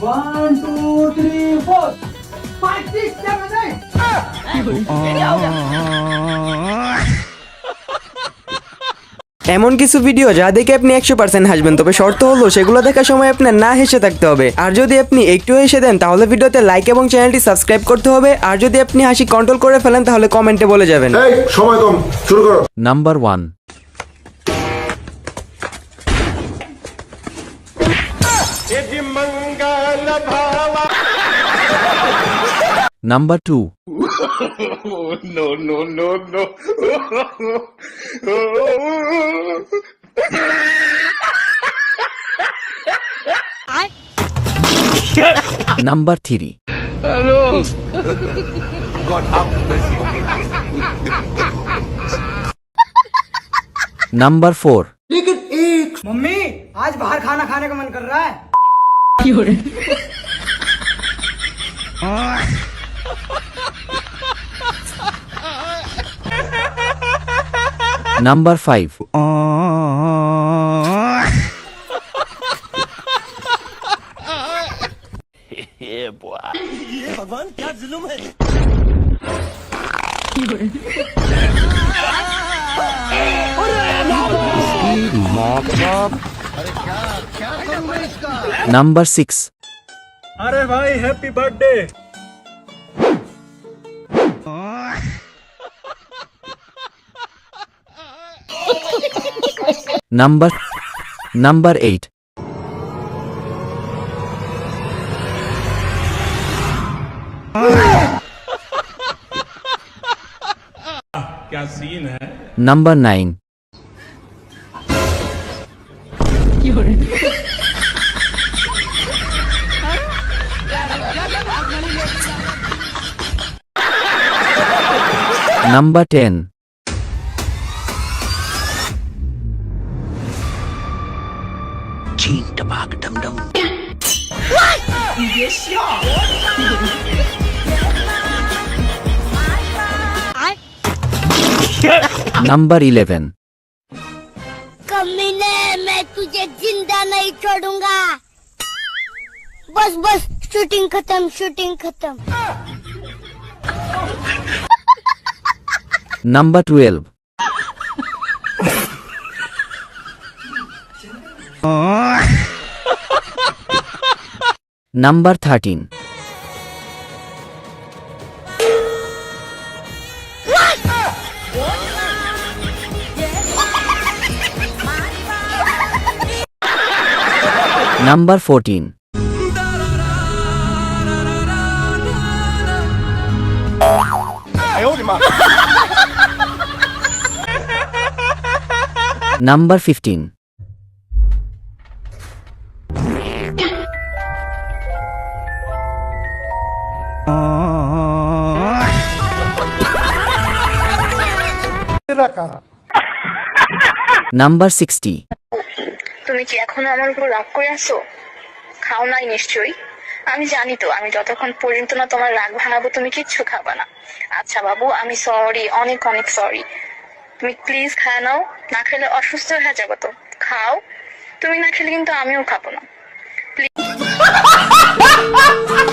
1 2 3 4 5 6 7 8 এমন কিছু ভিডিও যা দেখে আপনি 100% হাসবেন, তবে শর্ত হলো সেগুলো দেখার সময় আপনার না হেসে থাকতে হবে। আর যদি আপনি একটু হেসে দেন তাহলে ভিডিওতে লাইক এবং চ্যানেলটি সাবস্ক্রাইব করতে হবে। আর যদি আপনি হাসি কন্ট্রোল করে ফেলেন তাহলে কমেন্টে বলে যাবেন। এই সময় কম, শুরু করো। Number 1. Number 2. Number 3. Number 4. Mummy आज बाहर खाना खाने का मन कर रहा है। Number 5. Number 6. अरे भाई हैप्पी बर्थडे। Number 8. क्या सीन है। Number 9. Number 10. Number 11. कमीने, मैं तुझे जिंदा नहीं छोड़ूंगा। बस बस शूटिंग खत्म, शूटिंग खत्म। Number 12. Number 13. Number 14. Number 15. Number 60. তুমি কি এখনো আমার উপর রাগ করে আছো? খাও নাই নিশ্চয়ই। আমি জানি তো, আমি যতক্ষণ পর্যন্ত না তোমার রাগ ভাঙাবো তুমি কিচ্ছু খাবা না। আচ্ছা বাবু, আমি সরি, অনেক অনেক সরি। তুমি প্লিজ খায় নাও, না খেলে অসুস্থ হয়ে যাবো তো। খাও, তুমি না খেলে কিন্তু আমিও খাবো না।